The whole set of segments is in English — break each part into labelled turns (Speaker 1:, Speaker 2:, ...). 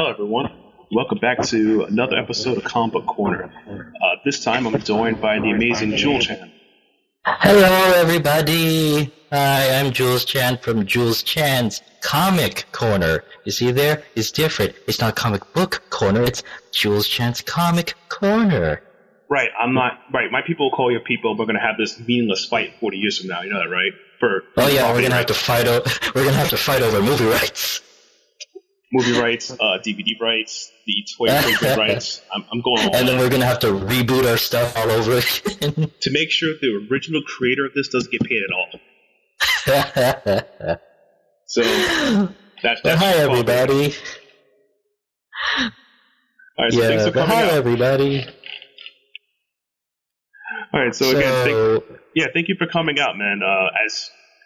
Speaker 1: Hello, everyone. Welcome back to another episode of Comic Book Corner. This time I'm joined by the amazing Julz.
Speaker 2: Hello, everybody. Hi, I'm Julz Chan from Julz Chan's Comic Corner. You see there? It's different. It's not Comic Book Corner. It's Julz Chan's Comic Corner.
Speaker 1: Right, I'm not. Right, my people will call your people. We're gonna have this meaningless fight 40 years from now. You know that, right?
Speaker 2: We're gonna have to fight. We're gonna have to fight over movie rights.
Speaker 1: Movie rights, DVD rights, the toy figure rights. I'm going all
Speaker 2: and then
Speaker 1: out.
Speaker 2: we're gonna have to reboot our stuff all over again.
Speaker 1: To make sure the original creator of this doesn't get paid at all. So that's
Speaker 2: hi, everybody.
Speaker 1: All right, so thanks for coming out.
Speaker 2: Everybody.
Speaker 1: All right, so again, thank you for coming out, man.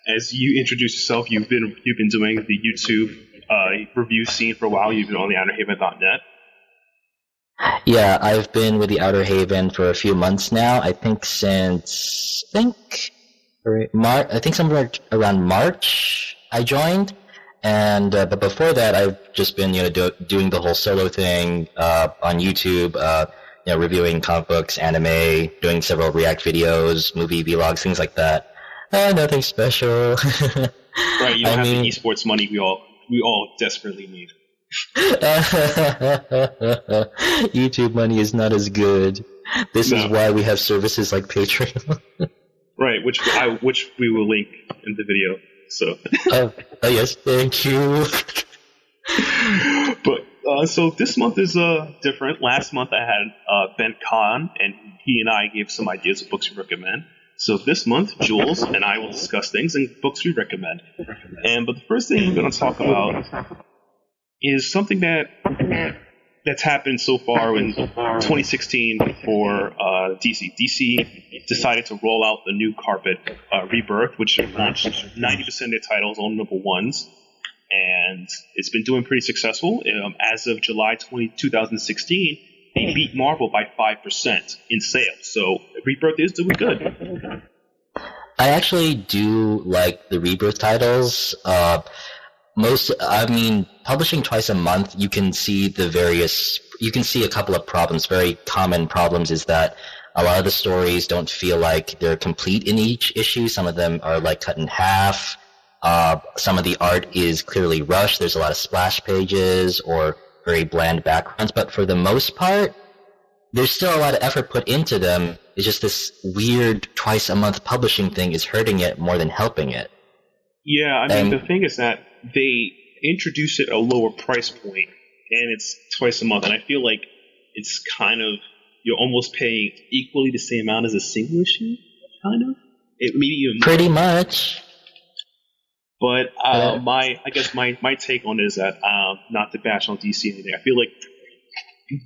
Speaker 1: As you introduce yourself, you've been doing the YouTube review scene for a while. You've been on the Outerhaven.net.
Speaker 2: Yeah, I've been with the Outerhaven for a few months now. I think since somewhere around March I joined, and but before that I've just been doing the whole solo thing on YouTube. Reviewing comic books, anime, doing several React videos, movie vlogs, things like that. Nothing special.
Speaker 1: Right, you don't have the esports money we all desperately need.
Speaker 2: YouTube money is not as good. This is why we have services like Patreon.
Speaker 1: Right, which we will link in the video. So.
Speaker 2: Yes, thank you.
Speaker 1: But so this month is different. Last month I had Ben Khan, and he and I gave some ideas of books we recommend. So this month, Julz and I will discuss things and books we recommend. But the first thing we're going to talk about is something that's happened so far in 2016 for DC. DC decided to roll out the new carpet, Rebirth, which launched 90% of their titles on number ones. And it's been doing pretty successful. As of July 2016, they beat Marvel by 5% in sales. So Rebirth is doing good.
Speaker 2: I actually do like the Rebirth titles. Publishing twice a month, you can see a couple of problems. Very common problems is that a lot of the stories don't feel like they're complete in each issue. Some of them are like cut in half. Some of the art is clearly rushed. There's a lot of splash pages or very bland backgrounds, but for the most part, there's still a lot of effort put into them. It's just this weird twice a month publishing thing is hurting it more than helping it.
Speaker 1: Yeah, the thing is that they introduce it at a lower price point, and it's twice a month, and I feel like it's kind of, you're almost paying equally the same amount as a single issue, kind of. Maybe even more.
Speaker 2: Pretty much.
Speaker 1: But my take on it is that not to bash on DC anything. I feel like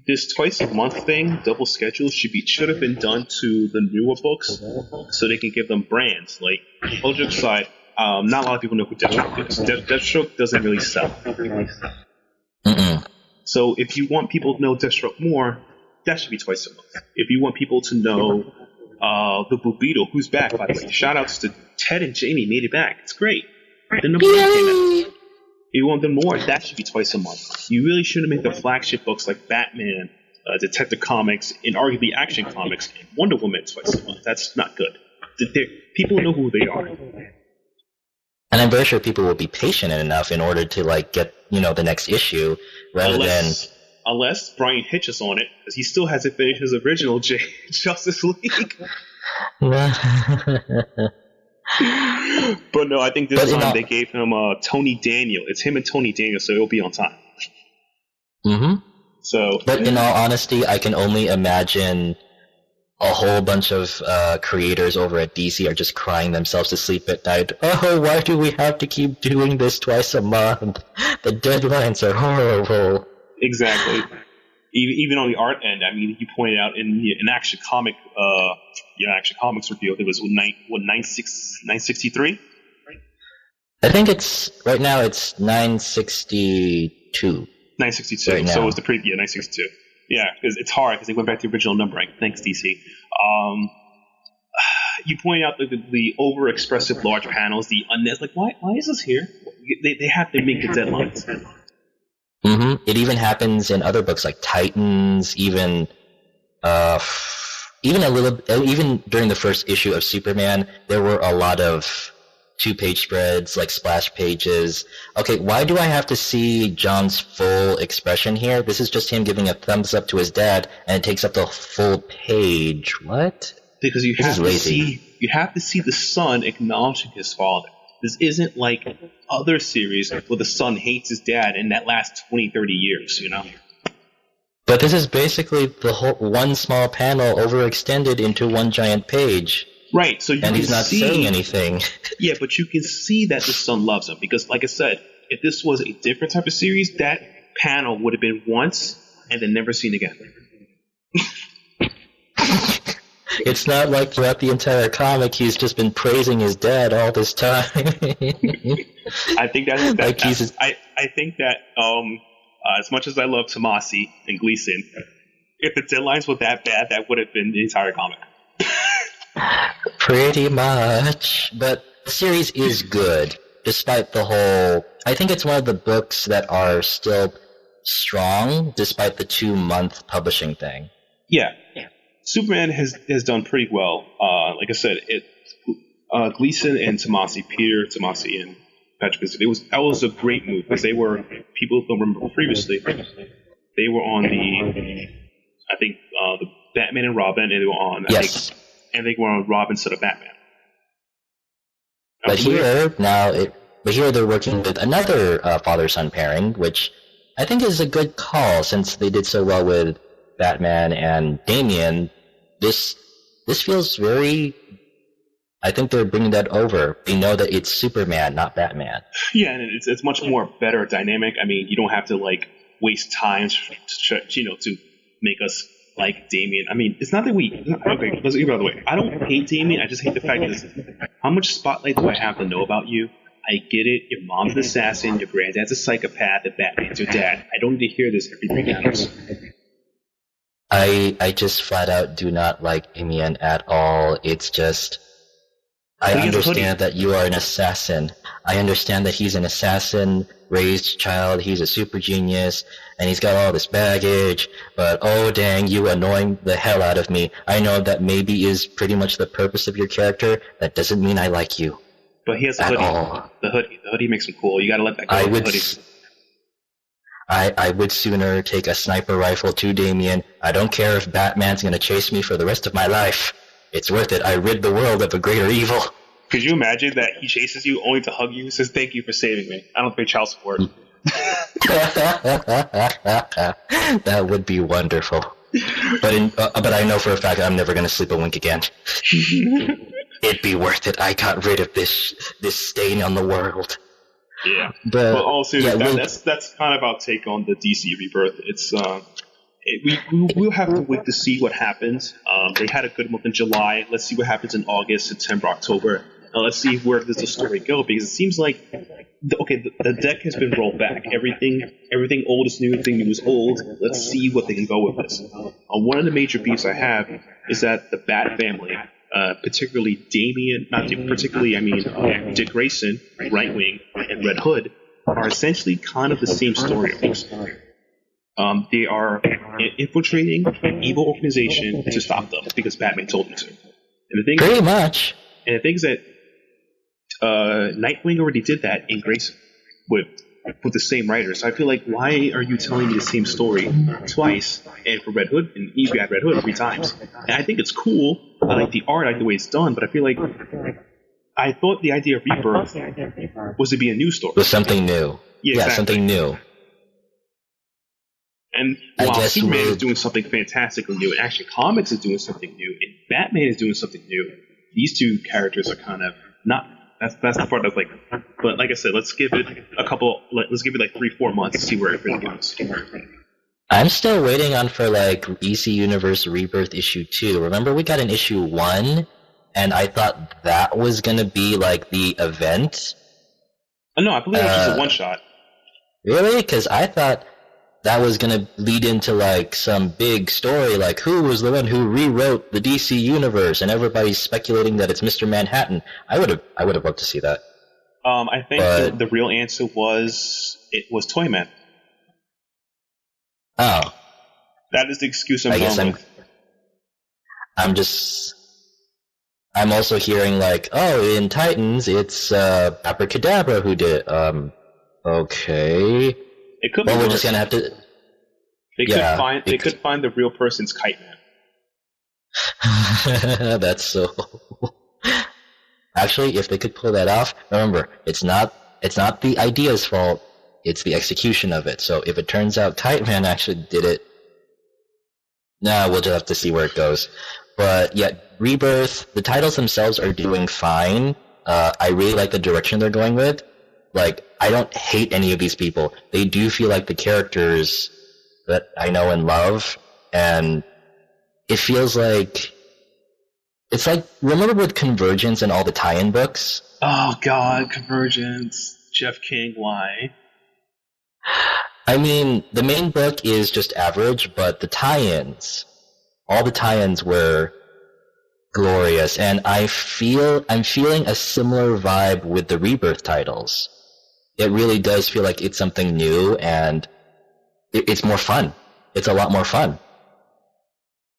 Speaker 1: this twice a month thing, double schedule, should have been done to the newer books, so they can give them brands. Like, all jokes aside, not a lot of people know who Deathstroke is. Deathstroke doesn't really sell.
Speaker 2: Mm-mm.
Speaker 1: So if you want people to know Deathstroke more, that should be twice a month. If you want people to know the Blue Beetle, who's back, by the way, shout outs to Ted and Jamie, made it back. It's great. The number one came out. If you want them more, that should be twice a month. You really shouldn't make the flagship books like Batman, Detective Comics, and arguably Action Comics, and Wonder Woman twice a month. That's not good. People know who they are.
Speaker 2: And I'm very sure people will be patient enough in order to get the next issue
Speaker 1: unless Brian Hitch is on it, because he still hasn't finished his original Justice League. But no, I think this time they gave him Tony Daniel. It's him and Tony Daniel, so it'll be on time.
Speaker 2: Mm-hmm.
Speaker 1: So,
Speaker 2: but in all honesty, I can only imagine a whole bunch of creators over at DC are just crying themselves to sleep at night. Oh, why do we have to keep doing this twice a month? The deadlines are horrible.
Speaker 1: Exactly. Even on the art end, you pointed out in Action Comics review, it was 963.
Speaker 2: I think right now it's 962.
Speaker 1: 962.
Speaker 2: Right now.
Speaker 1: So it was the 962. Yeah, because it's hard because they went back to the original numbering. Thanks, DC. You pointed out the over-expressive large panels, the unnecessary. Why is this here? They have to make the deadlines.
Speaker 2: It even happens in other books like Titans, even even during the first issue of Superman, there were a lot of 2-page spreads, like splash pages. Okay, why do I have to see John's full expression here? This is just him giving a thumbs up to his dad, and it takes up the full page. What?
Speaker 1: Because you have to see the son acknowledging his father. This isn't like other series where the son hates his dad and that lasts 20, 30 years, you know?
Speaker 2: But this is basically the whole one small panel overextended into one giant page.
Speaker 1: Right, so
Speaker 2: and he's not saying anything.
Speaker 1: Yeah, but you can see that the son loves him because, like I said, if this was a different type of series, that panel would have been once and then never seen again.
Speaker 2: It's not like throughout the entire comic he's just been praising his dad all this time.
Speaker 1: I think I think that as much as I love Tomasi and Gleason, if the deadlines were that bad, that would have been the entire comic.
Speaker 2: Pretty much. But the series is good, despite the whole... I think it's one of the books that are still strong, despite the 2-month publishing thing. Yeah.
Speaker 1: Superman has done pretty well. Like I said, Gleason and Tomasi, Peter Tomasi and Patrick, that was a great move because they were, people don't remember previously, they were on the Batman and Robin, and they were on they were on Robin instead of Batman.
Speaker 2: But here they're working with another father-son pairing, which I think is a good call since they did so well with Batman and Damian. This feels very... I think they're bringing that over. They know that it's Superman, not Batman.
Speaker 1: Yeah, and it's much more better dynamic. I mean, you don't have to waste time to make us like Damian. I mean, it's not that okay, let's get it out of the way. I don't hate Damian, I just hate the fact that how much spotlight do I have to know about you? I get it, your mom's an assassin, your granddad's a psychopath, and Batman's your dad. I don't need to hear this every 3 hours.
Speaker 2: I just flat out do not like Damian at all. It's just... I understand that you are an assassin. I understand that he's an assassin, raised child, he's a super genius, and he's got all this baggage, but oh dang, you annoying the hell out of me. I know that maybe is pretty much the purpose of your character. That doesn't mean I like you.
Speaker 1: But he has a hoodie. All. The hoodie makes him cool. You gotta let that go.
Speaker 2: I would sooner take a sniper rifle to Damian. I don't care if Batman's gonna chase me for the rest of my life. It's worth it. I rid the world of a greater evil.
Speaker 1: Could you imagine that he chases you only to hug you? Says, "Thank you for saving me. I don't pay child support."
Speaker 2: That would be wonderful. But I know for a fact I'm never going to sleep a wink again. It'd be worth it. I got rid of this stain on the world.
Speaker 1: Yeah. But also, that's kind of our take on the DC Rebirth. It's we'll have to wait to see what happens. They had a good month in July. Let's see what happens in August, September, October. Let's see where does the story go, because it seems like the deck has been rolled back. Everything old is new, everything new is old. Let's see what they can go with this. One of the major beefs I have is that the Bat family, particularly Dick Grayson, Nightwing, and Red Hood, are essentially kind of the same story arcs. They are infiltrating an evil organization to stop them because Batman told them to. And the thing
Speaker 2: pretty much.
Speaker 1: And the thing is that Nightwing already did that in Grayson with the same writers. So I feel like, why are you telling me the same story twice? And for Red Hood, and you got Red Hood 3 times. And I think it's cool. I like the art, I like the way it's done, but I feel like I thought the idea of Rebirth was to be a new story.
Speaker 2: Was something new.
Speaker 1: Yeah, exactly.
Speaker 2: Something new.
Speaker 1: And while Superman is doing something fantastically new, and Action Comics is doing something new, and Batman is doing something new, these two characters are kind of not. That's the part that's like. But like I said, let's give it let's give it 3-4 months to see where it really goes.
Speaker 2: I'm still waiting on for DC Universe Rebirth issue 2. Remember, we got an issue 1, and I thought that was gonna be the event.
Speaker 1: Oh, no, I believe it was just a one shot.
Speaker 2: Really? Because I thought that was going to lead into some big story, who was the one who rewrote the DC universe, and everybody's speculating that it's Mr. Manhattan. I would have loved to see that.
Speaker 1: I think the real answer was it was Toyman.
Speaker 2: Oh,
Speaker 1: That is the excuse I'm
Speaker 2: I guess
Speaker 1: going with.
Speaker 2: I'm just. I'm also hearing like, oh, in Titans, it's Abracadabra who did it. Okay.
Speaker 1: It could be
Speaker 2: Well, we're
Speaker 1: worse.
Speaker 2: just gonna have to.
Speaker 1: They could find the real person's Kite Man.
Speaker 2: That's so. Actually, if they could pull that off, remember, it's not the idea's fault. It's the execution of it. So if it turns out Kite Man actually did it, we'll just have to see where it goes. But yeah, Rebirth, the titles themselves are doing fine. I really like the direction they're going with. Like, I don't hate any of these people. They do feel like the characters that I know and love, and it feels like it's like, remember with Convergence and all the tie-in books?
Speaker 1: Oh God, Convergence, Jeff King, why?
Speaker 2: I mean, the main book is just average, but the tie-ins, all the tie-ins were glorious, and I'm feeling a similar vibe with the Rebirth titles. It really does feel like it's something new, and it's more fun. It's a lot more fun.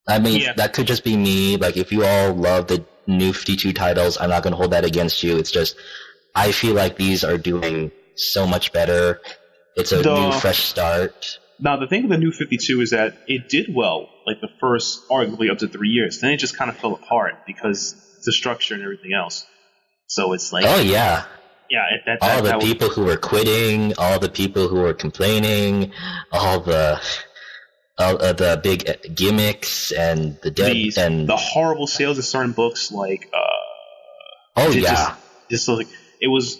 Speaker 2: I mean, that could just be me. Like, if you all love the new 52 titles, I'm not going to hold that against you. It's just, I feel like these are doing so much better. It's a new, fresh start.
Speaker 1: Now, the thing with the new 52 is that it did well, like the first, arguably, up to 3 years. Then it just kind of fell apart because the structure and everything else. So it's like...
Speaker 2: Oh, yeah.
Speaker 1: Yeah,
Speaker 2: all the people who were quitting, all the people who were complaining, all the big gimmicks and the
Speaker 1: horrible sales of certain books, like just like it was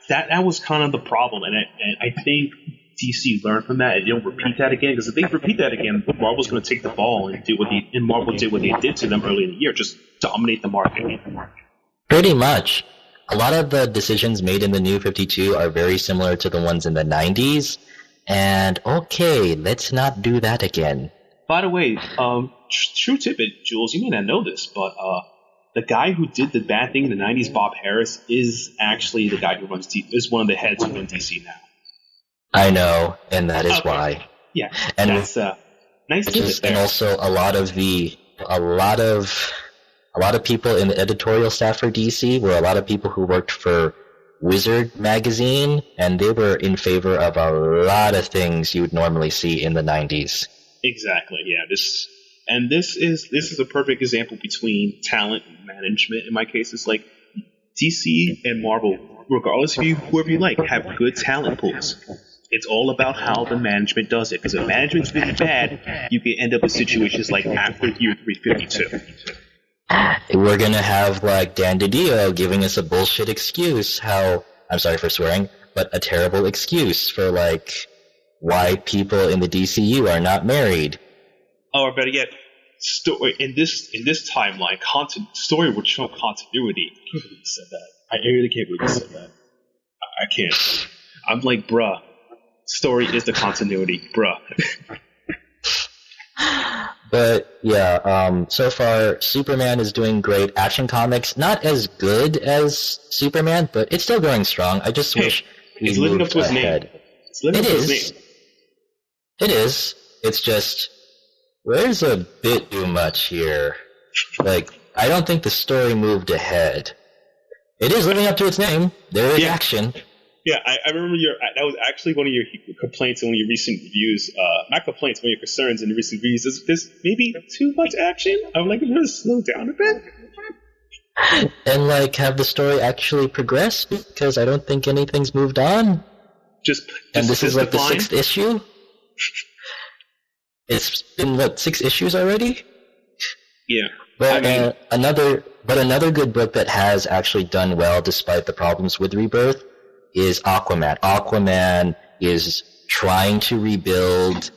Speaker 1: that was kind of the problem, and I think DC learned from that and they don't repeat that again, because if they repeat that again, Marvel's going to take the ball and do Marvel did what they did to them early in the year, just dominate the market.
Speaker 2: Pretty much. A lot of the decisions made in the New 52 are very similar to the ones in the 90s, and okay, let's not do that again.
Speaker 1: By the way, true tidbit, Julz, you may not know this, but the guy who did the bad thing in the 90s, Bob Harris, is actually the guy who is one of the heads who runs DC now.
Speaker 2: I know, and that is why.
Speaker 1: Yeah,
Speaker 2: and
Speaker 1: that's nice tidbit there.
Speaker 2: And also a lot of people in the editorial staff for DC were a lot of people who worked for Wizard magazine, and they were in favor of a lot of things you would normally see in the 90s.
Speaker 1: Exactly, yeah. This is a perfect example between talent and management. In my case, it's like DC and Marvel, regardless of whoever you like, have good talent pools. It's all about how the management does it, because if management's really bad, you can end up in situations like after year 352.
Speaker 2: We're gonna have like Dan DiDio giving us a bullshit excuse I'm sorry for swearing, but a terrible excuse for like why people in the DCU are not married.
Speaker 1: Or better yet, story in this timeline, story would show continuity. I can't believe you said that. I really can't believe you said that. I can't. I'm like, bruh. Story is the continuity, bruh.
Speaker 2: But yeah, so far Superman is doing great. Action Comics, not as good as Superman, but it's still going strong. I just wish
Speaker 1: it's living up to his name.
Speaker 2: It is. It's just there's a bit too much here. Like, I don't think the story moved ahead. It is living up to its name. There is action.
Speaker 1: Yeah, I remember that was actually one of your complaints in one of your recent reviews. Not complaints, one of your concerns in the recent reviews. Is there's maybe too much action? I'm like, I'm going to slow down a bit.
Speaker 2: And like, have the story actually progressed? Because I don't think anything's moved on. And this is like the 6th issue? It's been, 6 issues already?
Speaker 1: Yeah.
Speaker 2: But another good book that has actually done well despite the problems with Rebirth is Aquaman. Aquaman is trying to rebuild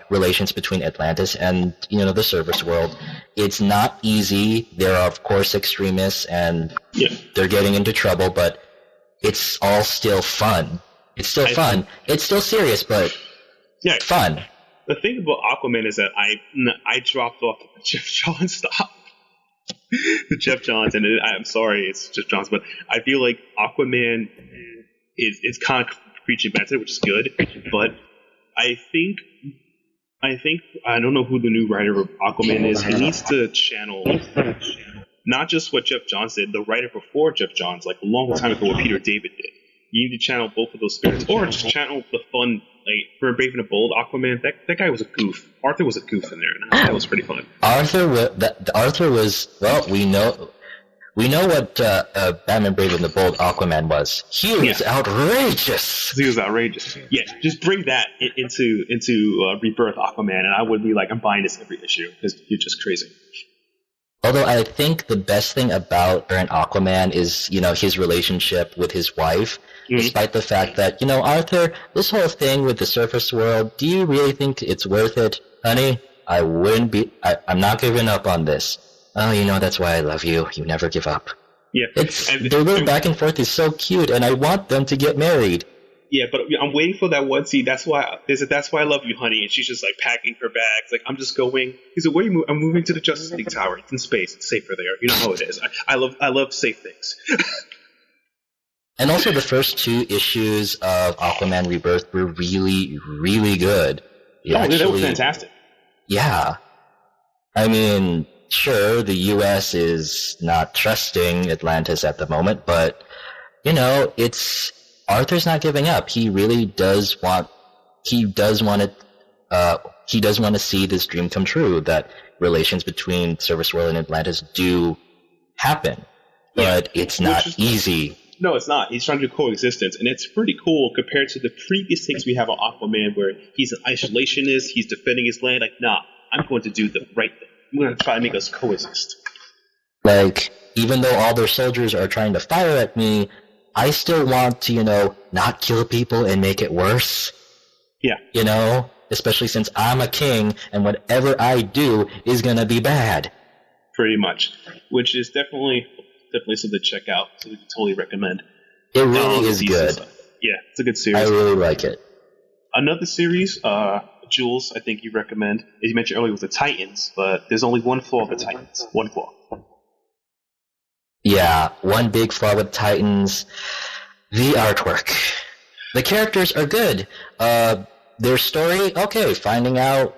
Speaker 2: relations between Atlantis and, the surface world. It's not easy. There are, of course, extremists, and they're getting into trouble, but it's all still fun. It's still fun. It's still serious, but fun.
Speaker 1: The thing about Aquaman is that I dropped off the Jeff Johns stuff. The Jeff Johns, and I'm sorry, it's Jeff Johns, but I feel like Aquaman is kind of preaching back to it, which is good, but I think I don't know who the new writer of Aquaman is. He needs to channel not just what Jeff Johns did, the writer before Jeff Johns, like a long time ago, what Peter David did. You need to channel both of those spirits, or just channel the fun. Like for Brave and the Bold, Aquaman, that guy was a goof. Arthur was a goof in there, and that was pretty fun.
Speaker 2: Arthur was well. We know what Batman Brave and the Bold Aquaman was. He was outrageous.
Speaker 1: He was outrageous. Yeah, just bring that into Rebirth Aquaman, and I would be like, I'm buying this every issue because you're just crazy.
Speaker 2: Although I think the best thing about current Aquaman is, his relationship with his wife, despite the fact that, Arthur, this whole thing with the surface world, do you really think it's worth it? Honey, I'm not giving up on this. Oh, that's why I love you. You never give up.
Speaker 1: Yeah.
Speaker 2: Their little back and forth is so cute, and I want them to get married.
Speaker 1: Yeah, but I'm waiting for that one scene. That's why I love you, honey. And she's just like packing her bags. Like, I'm just going. He's like, where are you moving? I'm moving to the Justice League Tower. It's in space. It's safer there. You know how it is. I love safe things.
Speaker 2: And also, the first 2 issues of Aquaman Rebirth were really, really good.
Speaker 1: That was fantastic.
Speaker 2: Yeah. I mean, sure, the U.S. is not trusting Atlantis at the moment, but, Arthur's not giving up. He really does want to see this dream come true, that relations between Surface World and Atlantis do happen. But it's not easy.
Speaker 1: No, it's not. He's trying to do coexistence, and it's pretty cool compared to the previous things we have on Aquaman, where he's an isolationist, he's defending his land. Like, nah, I'm going to do the right thing. I'm going to try to make us coexist.
Speaker 2: Like, even though all their soldiers are trying to fire at me, I still want to, not kill people and make it worse.
Speaker 1: Yeah.
Speaker 2: Especially since I'm a king, and whatever I do is going to be bad.
Speaker 1: Pretty much. Which is definitely something to check out. So we can totally recommend.
Speaker 2: It really is good.
Speaker 1: Yeah, it's a good series.
Speaker 2: I really like it.
Speaker 1: Another series, Julz, I think you recommend, as you mentioned earlier, was the Titans, but there's only one flaw of the Titans. One flaw.
Speaker 2: Yeah, one big flaw with Titans, the artwork. The characters are good. Their story, okay, finding out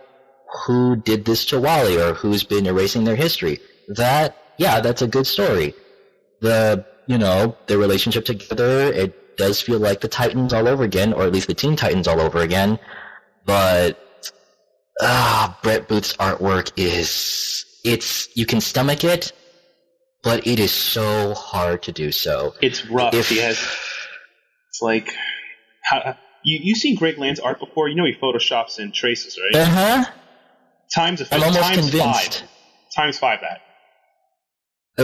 Speaker 2: who did this to Wally or who's been erasing their history. That's a good story. Their relationship together, it does feel like the Titans all over again, or at least the Teen Titans all over again. But, Brett Booth's artwork you can stomach it, but it is so hard to do so.
Speaker 1: It's rough. It's like, you've seen Greg Land's art before. He photoshops and traces, right?
Speaker 2: Uh-huh.
Speaker 1: I'm almost convinced. Times 5 that.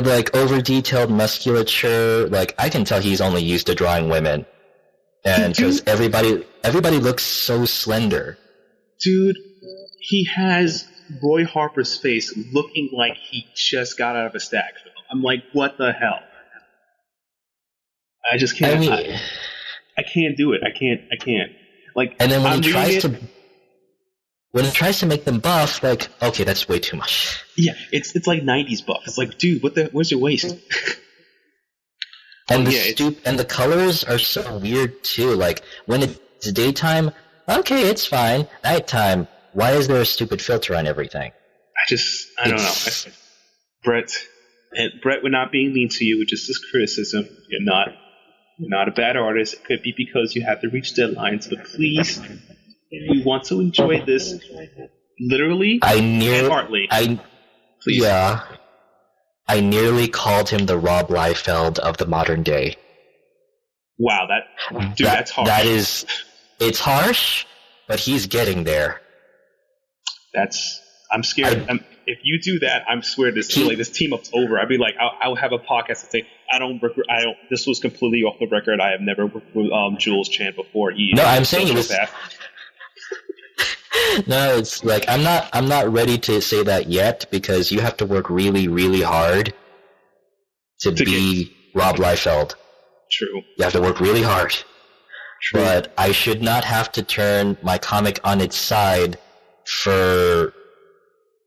Speaker 2: Like, over-detailed musculature, like, I can tell he's only used to drawing women. And because everybody looks so slender.
Speaker 1: Dude, he has Roy Harper's face looking like he just got out of a stag film. I'm like, what the hell? I just can't. I can't do it. I can't. Like,
Speaker 2: and then when he tries to make them buff, like, okay, that's way too much.
Speaker 1: Yeah, it's like 90s buff. It's like, dude, where's your waist?
Speaker 2: And the colors are so weird too. Like, when it's daytime, okay, it's fine. Nighttime, why is there a stupid filter on everything?
Speaker 1: I don't know. Brett, we're not being mean to you. Just this criticism. You're not a bad artist. It could be because you have to reach deadlines, but please, we want to enjoy this literally and partly. Please.
Speaker 2: Yeah. I nearly called him the Rob Liefeld of the modern day.
Speaker 1: Wow, that's harsh.
Speaker 2: It's harsh, but he's getting there.
Speaker 1: I'm scared. If you do that, I swear this team up's over. I'd be like, I'll have a podcast and say, this was completely off the record. I have never worked with Julz Chan before.
Speaker 2: I'm saying it was that. No, it's like I'm not ready to say that yet because you have to work really, really hard to be Rob Liefeld.
Speaker 1: True.
Speaker 2: You have to work really hard.
Speaker 1: True.
Speaker 2: But I should not have to turn my comic on its side for...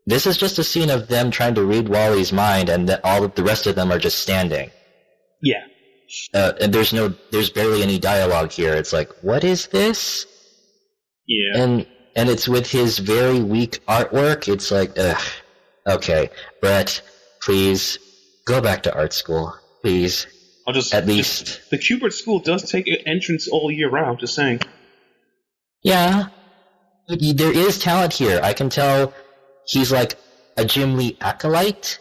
Speaker 2: This is just a scene of them trying to read Wally's mind, and all of the rest of them are just standing.
Speaker 1: Yeah.
Speaker 2: And there's barely any dialogue here. It's like, what is this?
Speaker 1: Yeah.
Speaker 2: And it's with his very weak artwork. It's like, ugh. Okay, Brett, please go back to art school, please. At least
Speaker 1: the Kubert School does take entrance all year round. Just saying.
Speaker 2: Yeah, but there is talent here. I can tell he's like a Jim Lee acolyte,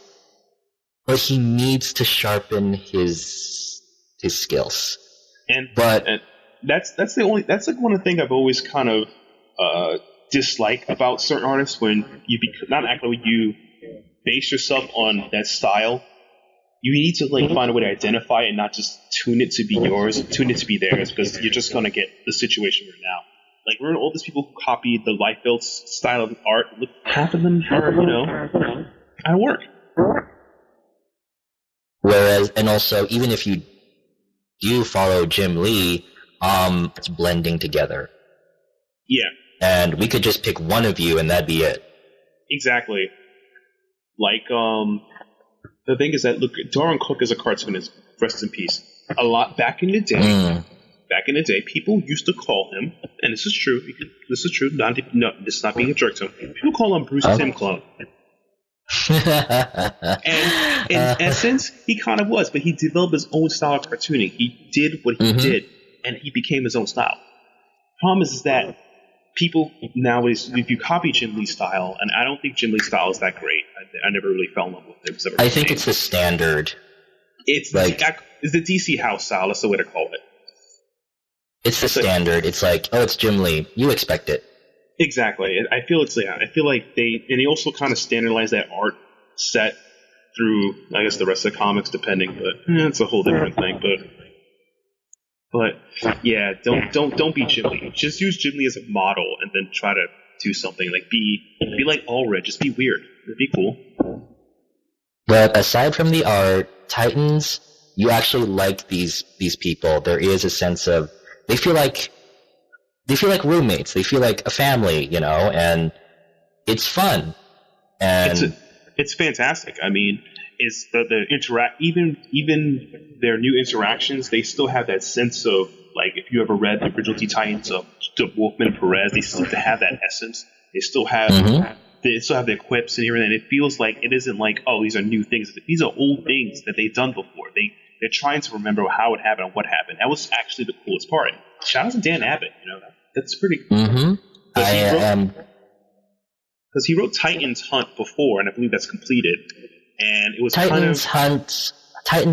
Speaker 2: but he needs to sharpen his skills.
Speaker 1: And that's like one of the things I've always kind of dislike about certain artists when you base yourself on that style. You need to find a way to identify it and not just tune it to be yours, tune it to be theirs, because you're just gonna get the situation we're in now. Like, remember all these people who copied the Liefeld style of art? Look, half of them are, out of work.
Speaker 2: Whereas, and also, even if you do follow Jim Lee, it's blending together.
Speaker 1: Yeah.
Speaker 2: And we could just pick one of you and that'd be it.
Speaker 1: Exactly. Like, the thing is that, look, Darwin Cook is a cartoonist, rest in peace. A lot back in the day, people used to call him, and this is true, this is not being a jerk to him, people call him Bruce Timm Clone. And in essence, he kind of was, but he developed his own style of cartooning. He did what he did, and he became his own style. Problem is that people nowadays, if you copy Jim Lee's style, and I don't think Jim Lee's style is that great. I never really fell in love with it.
Speaker 2: I think it's the standard.
Speaker 1: It's the DC House style. That's the way to call it.
Speaker 2: It's the standard. It's like, oh, it's Jim Lee. You expect it.
Speaker 1: Exactly. I feel like they also kind of standardize that art set through, I guess, the rest of the comics, depending. But it's a whole different thing. But yeah, don't be Jim Lee. Just use Jim Lee as a model, and then try to do something like be like Allred. Just be weird. It'd be cool.
Speaker 2: But aside from the art, Titans, you actually like these people. There is a sense of they feel like roommates. They feel like a family, and it's fun. And
Speaker 1: it's fantastic. I mean, it's even their new interactions, they still have that sense of, like, if you ever read the original Teen Titans of Wolfman and Perez, they still have that essence. They still have the quips and everything. It feels like it isn't like, oh, these are new things. These are old things that they've done before. They're trying to remember how it happened and what happened. That was actually the coolest part. Shout out to Dan Abbott. That's pretty cool. Because he wrote Titans Hunt before, and I believe that's completed. And it was
Speaker 2: Titans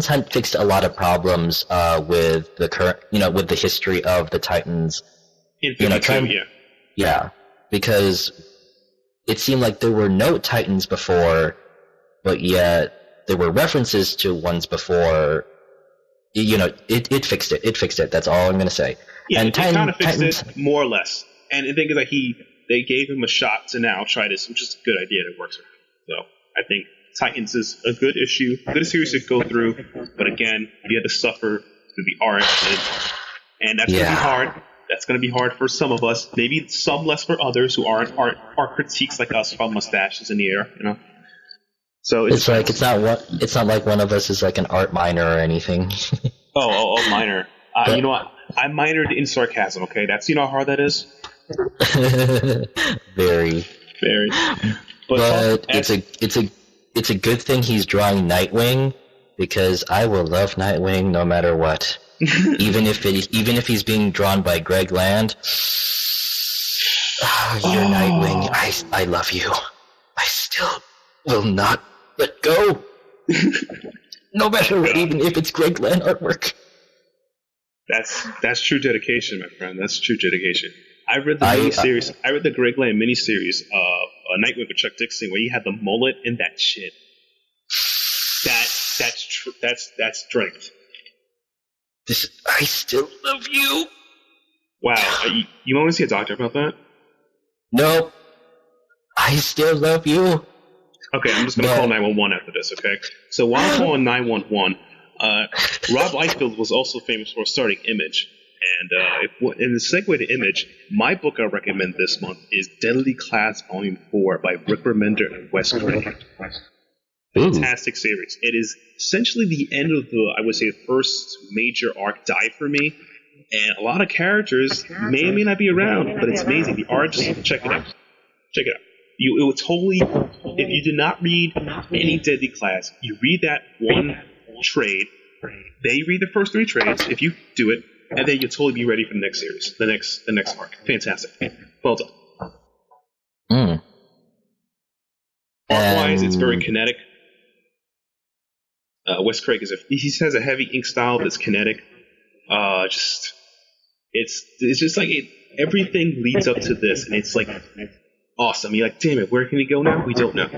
Speaker 2: Hunt fixed a lot of problems with the current, with the history of the Titans.
Speaker 1: In 52,
Speaker 2: yeah, because it seemed like there were no Titans before, but yet there were references to ones before. It fixed it. It fixed it. That's all I'm going to say.
Speaker 1: Yeah,
Speaker 2: and
Speaker 1: it kind of fixed it, more or less. And the thing is that they gave him a shot to now try this, which is a good idea. It works for him. So I think Titans is a good issue, a good series to go through. But again, you have to suffer through the art, and that's going to be hard. That's going to be hard for some of us. Maybe some less for others who aren't art critiques like us from mustaches in the air. So it's
Speaker 2: not like one of us is like an art minor or anything.
Speaker 1: oh, minor. You know what? I minored in sarcasm. Okay, that's how hard that is.
Speaker 2: Very. But it's a good thing he's drawing Nightwing, because I will love Nightwing no matter what. even if he's being drawn by Greg Land. You're Nightwing. I love you. I still will not let go. No matter what, even if it's Greg Land artwork.
Speaker 1: That's true dedication, my friend. That's true dedication. I read the miniseries. I read the Greg Land miniseries of Nightwing with Chuck Dixon, where he had the mullet and that shit. That's strength.
Speaker 2: I still love you.
Speaker 1: Wow. You want to see a doctor about that?
Speaker 2: Nope. I still love you.
Speaker 1: Okay, I'm just going to call 911 after this, okay? So while I'm calling 911, Rob Liefeld was also famous for starting Image. And in the segue to Image, my book I recommend this month is Deadly Class Volume 4 by Rick Remender and Wes Craig. Fantastic series. It is essentially the end of I would say, the first major arc die for me. And a lot of characters may or may not be around, but it's amazing. The art, just check it out. Check it out. It would totally, if you did not read any Deadly Class, you read that one trade, they read the first 3 trades, if you do it, and then you'll totally be ready for the next series, the next arc. Fantastic. Well done. Art-wise, it's very kinetic. Wes Craig he has a heavy ink style, but it's kinetic. It's just like everything leads up to this, and it's like awesome. You're like, damn it, where can we go now? We don't know.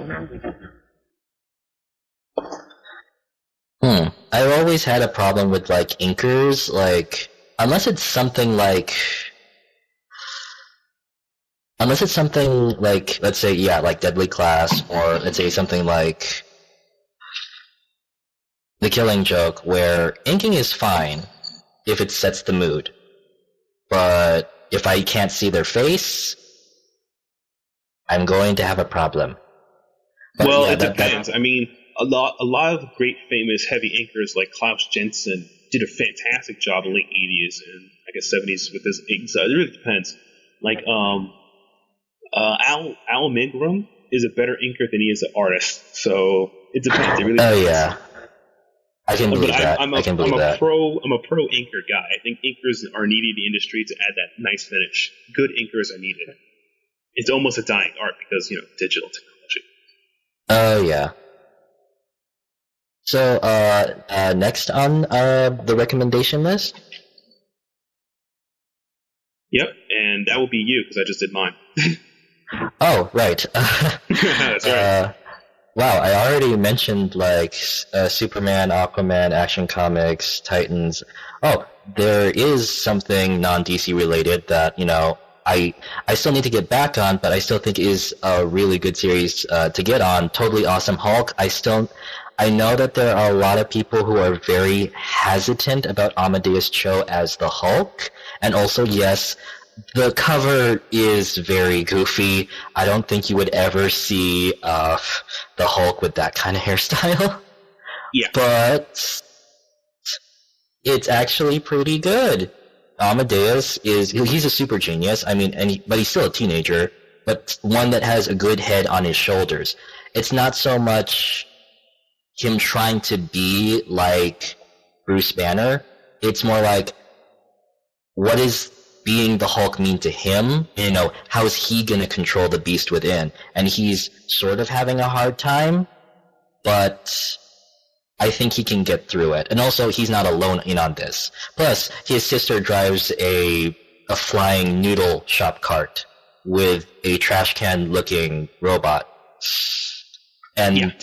Speaker 2: I've always had a problem with like inkers, like unless it's something like, let's say, like Deadly Class, or let's say something like The Killing Joke, where inking is fine if it sets the mood. But if I can't see their face, I'm going to have a problem. But
Speaker 1: well, it depends. I mean, a lot of great famous heavy inkers like Klaus Jensen did a fantastic job in the late 80s and I guess 70s with his inks. It really depends. Like Al Milgrom is a better inker than he is an artist. So it depends. It really depends.
Speaker 2: Oh yeah. I can believe that. I'm a pro
Speaker 1: inker guy. I think inkers are needed in the industry to add that nice finish. Good inkers are needed. It's almost a dying art because, digital technology.
Speaker 2: Oh, yeah. So, next on the recommendation list?
Speaker 1: Yep, and that will be you because I just did mine.
Speaker 2: Oh, right.
Speaker 1: That's right.
Speaker 2: Wow, I already mentioned like Superman, Aquaman, Action Comics, Titans. Oh, there is something non-DC related that, I still need to get back on, but I still think is a really good series to get on. Totally Awesome Hulk. I know that there are a lot of people who are very hesitant about Amadeus Cho as the Hulk, and also, yes, the cover is very goofy. I don't think you would ever see the Hulk with that kind of hairstyle.
Speaker 1: Yeah.
Speaker 2: But it's actually pretty good. Amadeus he's a super genius. I mean, but he's still a teenager, but one that has a good head on his shoulders. It's not so much him trying to be like Bruce Banner. It's more like, what is being the Hulk mean to him? How is he going to control the beast within? And he's sort of having a hard time, but I think he can get through it. And also, he's not alone in on this. Plus, his sister drives a flying noodle shop cart with a trash can looking robot. And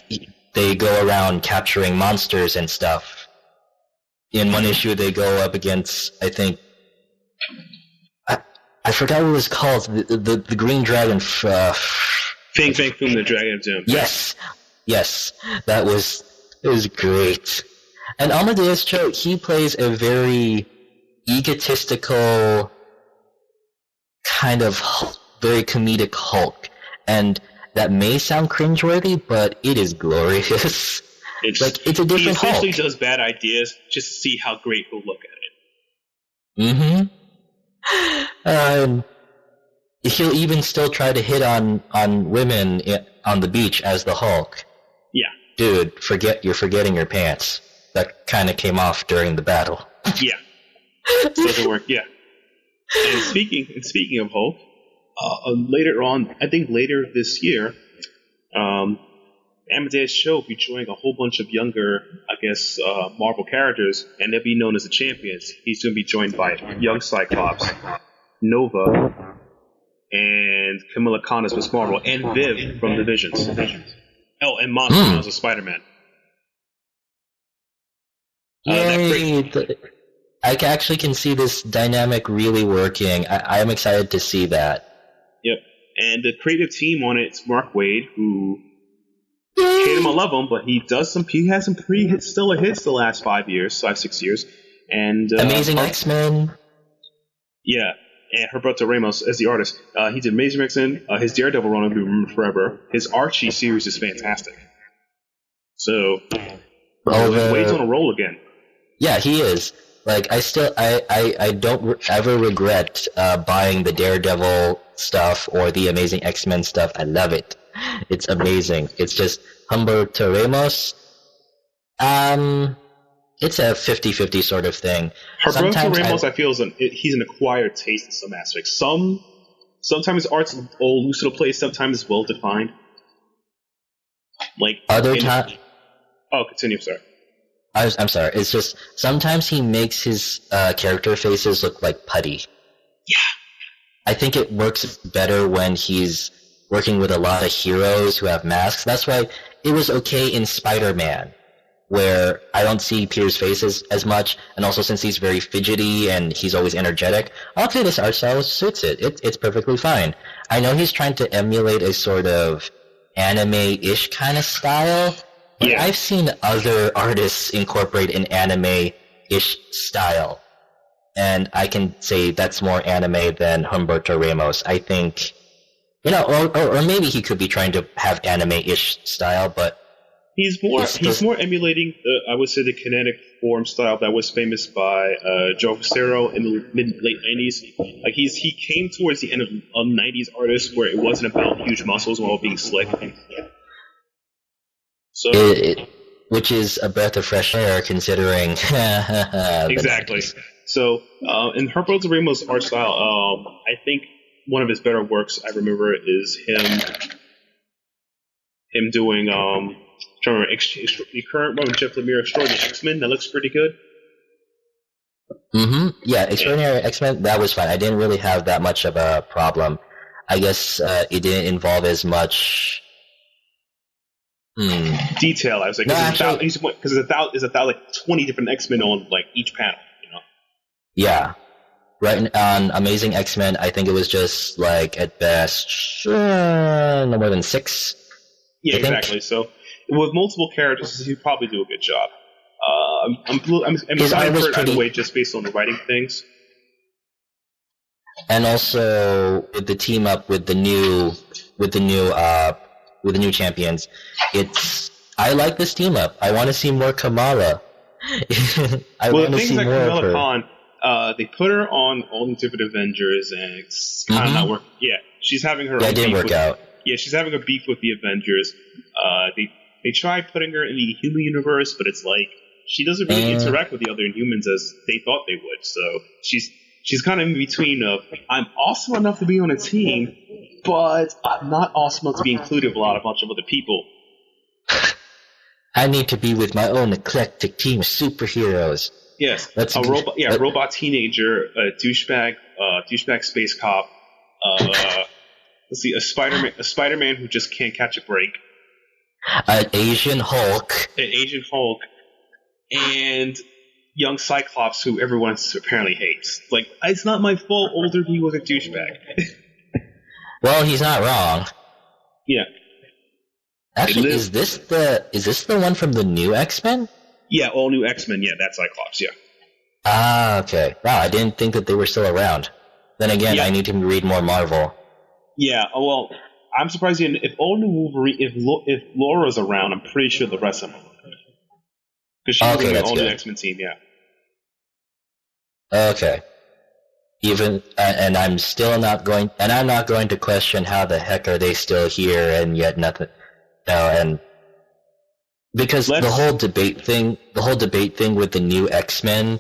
Speaker 2: they go around capturing monsters and stuff. In one issue, they go up against, I think, I forgot what it was called. The Green Dragon.
Speaker 1: Fing Fang Foom, the Dragon of Doom.
Speaker 2: Yes, it was great. And Amadeus Cho, he plays a very egotistical, kind of very comedic Hulk, and that may sound cringeworthy, but it is glorious. It's a different Hulk.
Speaker 1: He essentially does bad ideas just to see how great he'll look at
Speaker 2: it. Mm-hmm. He'll even still try to hit on women on the beach as the Hulk.
Speaker 1: Yeah.
Speaker 2: Dude, you're forgetting your pants. That kind of came off during the battle.
Speaker 1: Yeah. Doesn't work, yeah. And speaking of Hulk, later on, I think later this year, Amadeus Cho will be joining a whole bunch of younger, Marvel characters, and they'll be known as the Champions. He's going to be joined by young Cyclops, Nova, and Kamala Khan as Miss Marvel, and Viv from the Visions. Oh, and Monster as a Spider-Man.
Speaker 2: I actually can see this dynamic really working. I'm excited to see that.
Speaker 1: Yep. And the creative team on it's Mark Waid, who... hate him or love him, but he has some pretty stellar hits the last 5, 6 years. And
Speaker 2: Amazing X-Men.
Speaker 1: Yeah, and Roberto Ramos as the artist. He did Amazing X-Men. His Daredevil run will be remembered forever. His Archie series is fantastic. So, Wade's on a roll again.
Speaker 2: Yeah, he is. like I don't ever regret buying the Daredevil stuff or the Amazing X-Men stuff. I love it. It's amazing. It's just Humberto Ramos. It's a 50-50 sort of thing.
Speaker 1: Humberto Ramos, I feel, he's an acquired taste in some aspects. Sometimes art's all loose to the place, sometimes well defined. Like
Speaker 2: other times.
Speaker 1: Oh, continue. Sorry.
Speaker 2: I'm sorry. It's just sometimes he makes his character faces look like putty.
Speaker 1: Yeah.
Speaker 2: I think it works better when he's working with a lot of heroes who have masks. That's why it was okay in Spider-Man, where I don't see Peter's faces as much, and also since he's very fidgety and he's always energetic, okay, this art style suits it. It's perfectly fine. I know he's trying to emulate a sort of anime-ish kind of style, but yeah. I've seen other artists incorporate an anime-ish style, and I can say that's more anime than Humberto Ramos. I think, or maybe he could be trying to have anime-ish style, but
Speaker 1: he's more emulating, I would say, the kinetic form style that was famous by Joe Facero in the late 90s. Like he came towards the end of 90s artists where it wasn't about huge muscles while being slick. So,
Speaker 2: which is a breath of fresh air considering.
Speaker 1: Exactly. So, in Humberto Ramos' art style, I think one of his better works I remember is him doing the current one with Jeff Lemire, Extraordinary X-Men. That looks pretty good.
Speaker 2: Mm-hmm. Yeah, Extraordinary X-Men, that was fine. I didn't really have that much of a problem. I guess it didn't involve as much
Speaker 1: detail. I was like, because there's like 20 different X-Men on like each panel.
Speaker 2: Yeah. Right on Amazing X-Men, I think it was just like at best no more than 6.
Speaker 1: Yeah, exactly. So with multiple characters, he'd probably do a good job. I'm excited for it either way, just based on the writing things.
Speaker 2: And also with the team up with the new champions, I like this team up. I want to see more Kamala. I want to see more of her.
Speaker 1: Khan, they put her on all the different Avengers, and it's kind of not working. Yeah, she's having her.
Speaker 2: That didn't work out.
Speaker 1: Yeah, she's having a beef with the Avengers. They tried putting her in the human universe, but it's like she doesn't really interact with the other humans as they thought they would. So she's kind of in between of I'm awesome enough to be on a team, but I'm not awesome enough to be included with a bunch of other people.
Speaker 2: I need to be with my own eclectic team of superheroes.
Speaker 1: Yes, robot teenager, a douchebag space cop. Let's see, a Spider-Man who just can't catch a break.
Speaker 2: An Asian Hulk,
Speaker 1: and young Cyclops who everyone apparently hates. Like, it's not my fault older he was a douchebag.
Speaker 2: Well, he's not wrong.
Speaker 1: Yeah.
Speaker 2: Actually, is this the one from the new X-Men?
Speaker 1: Yeah, all new X-Men, yeah, that's Cyclops, yeah.
Speaker 2: Ah, okay. Wow, I didn't think that they were still around. Then again, I need to read more Marvel.
Speaker 1: Yeah, well, I'm surprised if all new Wolverine, if Laura's around, I'm pretty sure the rest of them are. Because she's in the all new X-Men team, yeah.
Speaker 2: Okay. And I'm not going to question how the heck are they still here and yet nothing. And because the whole debate thing with the new X-Men,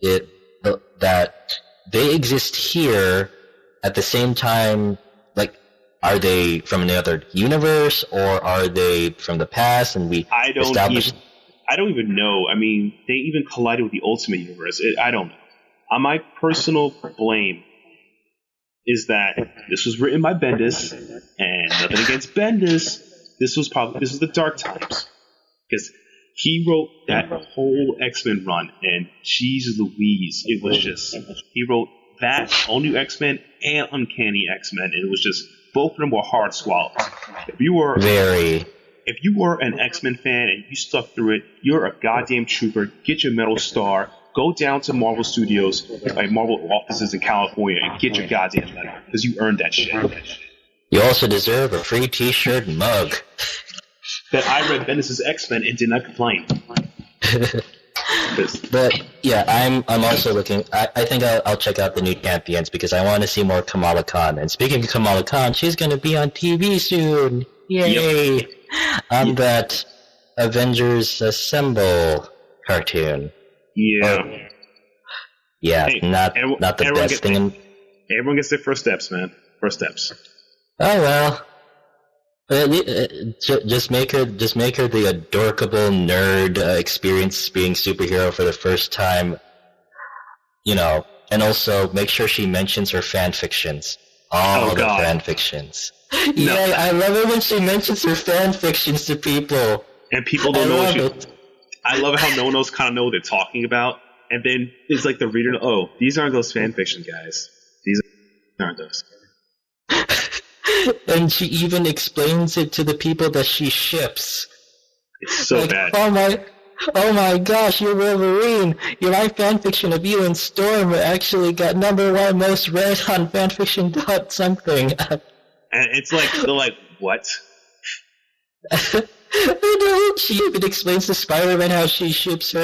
Speaker 2: that they exist here at the same time. Like, are they from another universe or are they from the past? And I
Speaker 1: don't even know. I mean, they even collided with the Ultimate Universe. I don't know. My personal blame is that this was written by Bendis, and nothing against Bendis. This was the Dark Times, because he wrote that whole X-Men run, and Jesus Louise, it was just he wrote that all new X-Men and Uncanny X-Men, and it was just both of them were hard swallows. If you were an X-Men fan and you stuck through it, you're a goddamn trooper. Get your metal star. Go down to Marvel Studios, like Marvel offices in California, and get your goddamn medal, because you earned that shit.
Speaker 2: You also deserve a free T-shirt and mug.
Speaker 1: That I read Bendis' X-Men and did not complain. But
Speaker 2: But yeah, I'm also looking. I think I'll check out the new Champions because I want to see more Kamala Khan. And speaking of Kamala Khan, she's going to be on TV soon. Yay!
Speaker 1: Yep.
Speaker 2: On that Avengers Assemble cartoon.
Speaker 1: Yeah.
Speaker 2: Yeah,
Speaker 1: Hey,
Speaker 2: not the best thing.
Speaker 1: Everyone gets their first steps, man. First steps.
Speaker 2: Oh well. Just make her the adorable nerd experience being superhero for the first time, you know, and also make sure she mentions her fan fictions. All the fan fictions. No. Yeah, I love it when she mentions her fan fictions to people.
Speaker 1: And people don't know what I love how no one else kind of know what they're talking about. And then it's like the reader, oh, these aren't those fan fiction guys. These aren't those.
Speaker 2: And she even explains it to the people that she ships.
Speaker 1: It's so bad.
Speaker 2: Oh my gosh, you're Wolverine. My fanfiction of you and Storm actually got #1 most read on fanfiction something.
Speaker 1: And it's like, they're like, what?
Speaker 2: She even explains to Spider-Man how she ships him,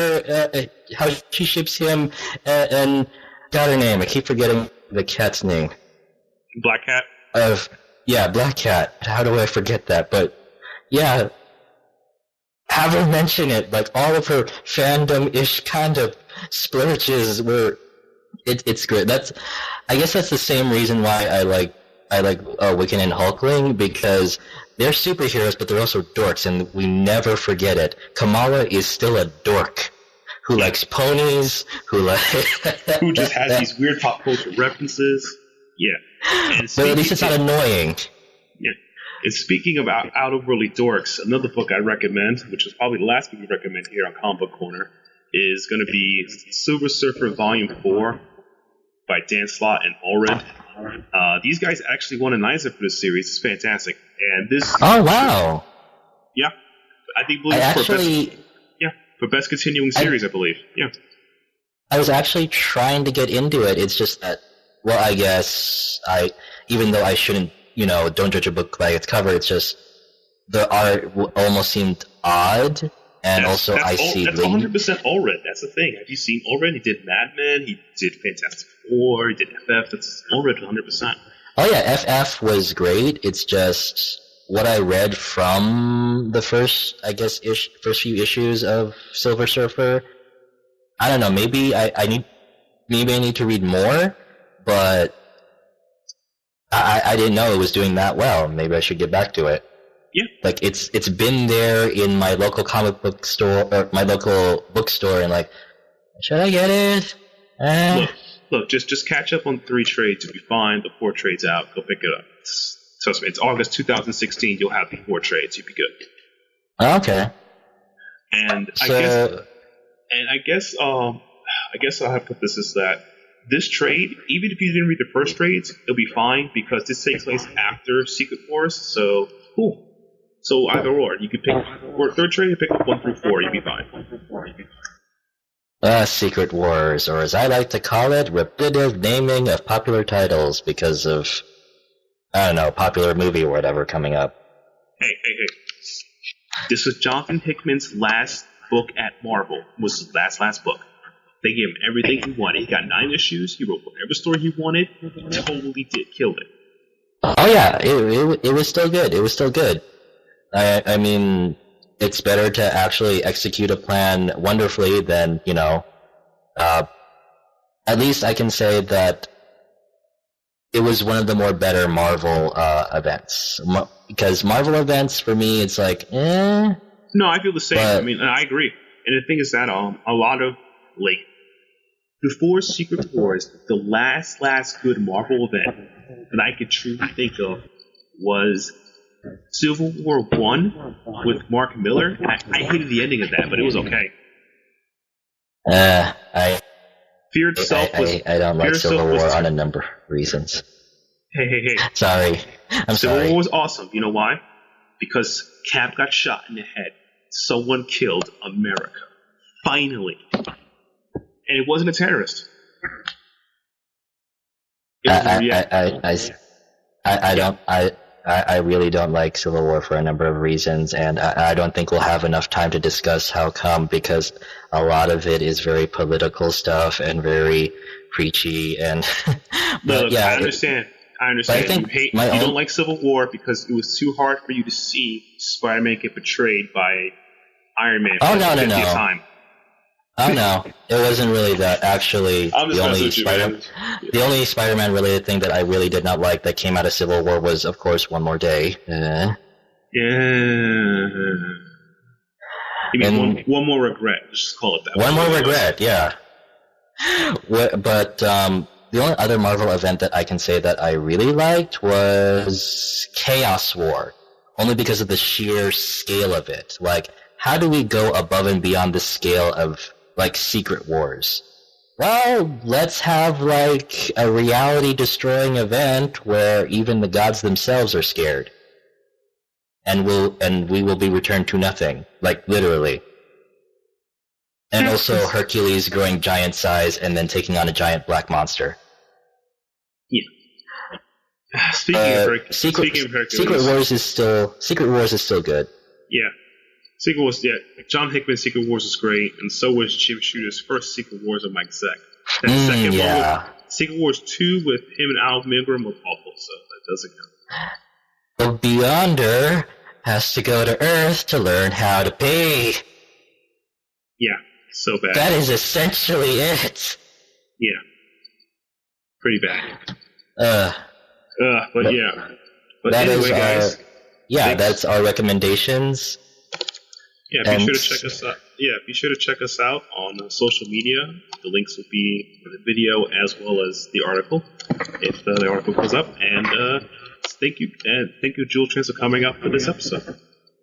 Speaker 2: and got her name. I keep forgetting the cat's name.
Speaker 1: Black Cat?
Speaker 2: Yeah, Black Cat. How do I forget that? But, yeah, have her mention it. Like, all of her fandom-ish kind of splurges were... It's great. I guess that's the same reason why I like Wiccan and Hulkling, because they're superheroes, but they're also dorks, and we never forget it. Kamala is still a dork who likes ponies, who
Speaker 1: just has these weird pop culture references. Yeah.
Speaker 2: But at least it's not annoying.
Speaker 1: Yeah. And speaking of out-of-worldly dorks, another book I recommend, which is probably the last book we recommend here on Comic Book Corner, is going to be Silver Surfer Volume 4 by Dan Slott and Allred. These guys actually won an Eisner for this series. It's fantastic. And this...
Speaker 2: Oh, wow.
Speaker 1: Yeah. For best continuing series, I believe. Yeah.
Speaker 2: I was actually trying to get into it. It's just that, well, I guess even though I shouldn't, don't judge a book by its cover, it's just the art almost seemed odd, and also I see...
Speaker 1: That's 100% Allred. That's the thing. Have you seen Allred? He did Mad Men, he did Fantastic Four, he did FF. That's Allred 100%.
Speaker 2: Oh yeah, FF was great. It's just what I read from the first few issues of Silver Surfer. I don't know. Maybe I need to read more, but I didn't know it was doing that well. Maybe I should get back to it.
Speaker 1: Yeah.
Speaker 2: Like it's been there in my local comic book store or my local bookstore, and like, should I get it?
Speaker 1: Look, just catch up on 3 trades. You'll be fine. The 4 trades out. Go pick it up. Trust me, it's August 2016. You'll have the 4 trades. You'll be good.
Speaker 2: Okay.
Speaker 1: And I guess how I put this is that this trade, even if you didn't read the first trades, it'll be fine because this takes place after Secret Wars. So cool. So either or, you can pick for 3rd trade, you pick up 1 through 4. You'll be fine.
Speaker 2: Secret Wars, or as I like to call it, repetitive naming of popular titles because of, I don't know, popular movie or whatever coming up.
Speaker 1: Hey. This was Jonathan Hickman's last book at Marvel. It was his last book. They gave him everything he wanted. He got 9 issues. He wrote whatever story he wanted. Totally killed it.
Speaker 2: Oh yeah, it was still good. It was still good. I mean, it's better to actually execute a plan wonderfully than, at least I can say that it was one of the more better Marvel events. Because Marvel events, for me, it's like, eh.
Speaker 1: No, I feel the same. I mean, I agree. And the thing is that a lot of, like, before Secret Wars, the last good Marvel event that I could truly think of was Civil War 1 with Mark Miller. I hated the ending of that, but it was okay. Fear itself
Speaker 2: I don't like Civil War on a number of reasons.
Speaker 1: Hey.
Speaker 2: Sorry. I'm
Speaker 1: Civil
Speaker 2: sorry.
Speaker 1: War was awesome. You know why? Because Cap got shot in the head. Someone killed America. Finally. And it wasn't a terrorist. It was a reaction.
Speaker 2: I really don't like Civil War for a number of reasons, and I don't think we'll have enough time to discuss how come, because a lot of it is very political stuff and very preachy, and
Speaker 1: Look,
Speaker 2: yeah,
Speaker 1: I understand. I understand. You don't like Civil War because it was too hard for you to see Spider-Man get betrayed by Iron Man for the 50th time.
Speaker 2: Oh no, it wasn't really that. Actually, the only Spider-Man related thing that I really did not like that came out of Civil War was, of course, One More Day.
Speaker 1: Yeah. You mean one more regret? Just call it that.
Speaker 2: One more regret, yeah. But the only other Marvel event that I can say that I really liked was Chaos War, only because of the sheer scale of it. Like, how do we go above and beyond the scale of like Secret Wars? Well, let's have like a reality-destroying event where even the gods themselves are scared, and we will be returned to nothing, like literally. And also Hercules growing giant size and then taking on a giant black monster.
Speaker 1: Yeah. Speaking of Hercules,
Speaker 2: Secret Wars is still good.
Speaker 1: Yeah. Secret Wars, yeah. John Hickman's Secret Wars is great, and so was Jim Shooter's first Secret Wars of Mike Zeck. That second one, Secret Wars 2 with him and Al Milgrom was awful, so that doesn't count.
Speaker 2: The Beyonder has to go to Earth to learn how to pay.
Speaker 1: Yeah, so bad.
Speaker 2: That is essentially it.
Speaker 1: Yeah. Pretty bad. But yeah. But anyway, guys.
Speaker 2: Yeah, that's our recommendations.
Speaker 1: Yeah, be sure to check us out. Yeah, be sure to check us out on social media. The links will be for the video as well as the article, if the article comes up. And thank you, Julz, for coming up for this episode.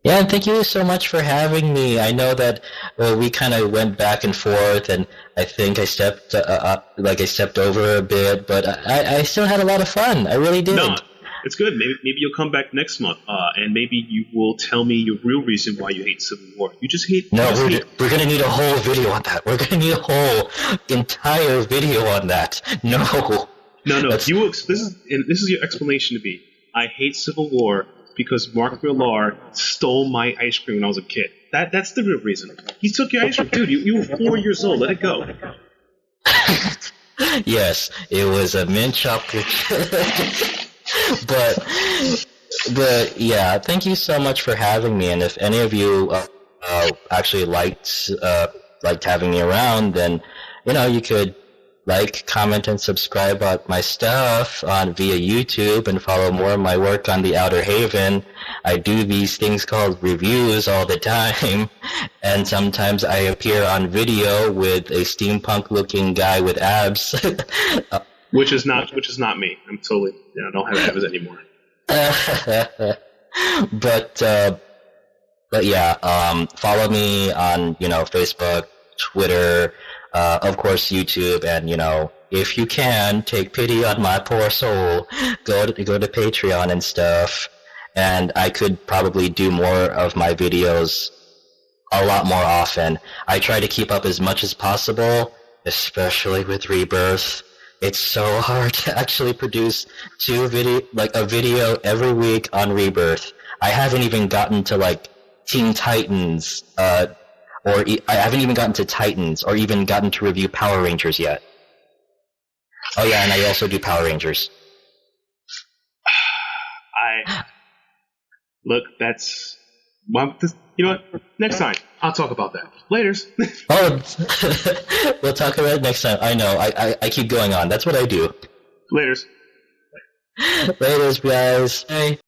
Speaker 2: Yeah, and thank you so much for having me. I know that we kind of went back and forth, and I think I stepped over a bit, but I still had a lot of fun. I really did.
Speaker 1: No, it's good. Maybe you'll come back next month, and maybe you will tell me your real reason why you hate Civil War. You just hate.
Speaker 2: No, we're gonna need a whole video on that. We're gonna need a whole entire video on that. No.
Speaker 1: This is your explanation to me. I hate Civil War because Mark Millar stole my ice cream when I was a kid. That's the real reason. He took your ice cream, dude. You were 4 years old. Let it go.
Speaker 2: Yes, it was a mint chocolate. But yeah, thank you so much for having me. And if any of you actually liked having me around, then you could like, comment, and subscribe on my stuff via YouTube and follow more of my work on the Outerhaven. I do these things called reviews all the time, and sometimes I appear on video with a steampunk-looking guy with abs.
Speaker 1: Which is not me. I'm totally, I don't have abs anymore.
Speaker 2: But yeah, follow me on Facebook, Twitter. Of course, YouTube, and if you can, take pity on my poor soul. Go to Patreon and stuff, and I could probably do more of my videos a lot more often. I try to keep up as much as possible, especially with Rebirth. It's so hard to actually produce a video every week on Rebirth. I haven't even gotten to Teen Titans. Or I haven't even gotten to Titans, or even gotten to review Power Rangers yet. Oh yeah, and I also do Power Rangers.
Speaker 1: You know what? Next time, I'll talk about that. Laters.
Speaker 2: We'll talk about it next time. I know, I keep going on. That's what I do.
Speaker 1: Laters.
Speaker 2: Laters, guys. Bye.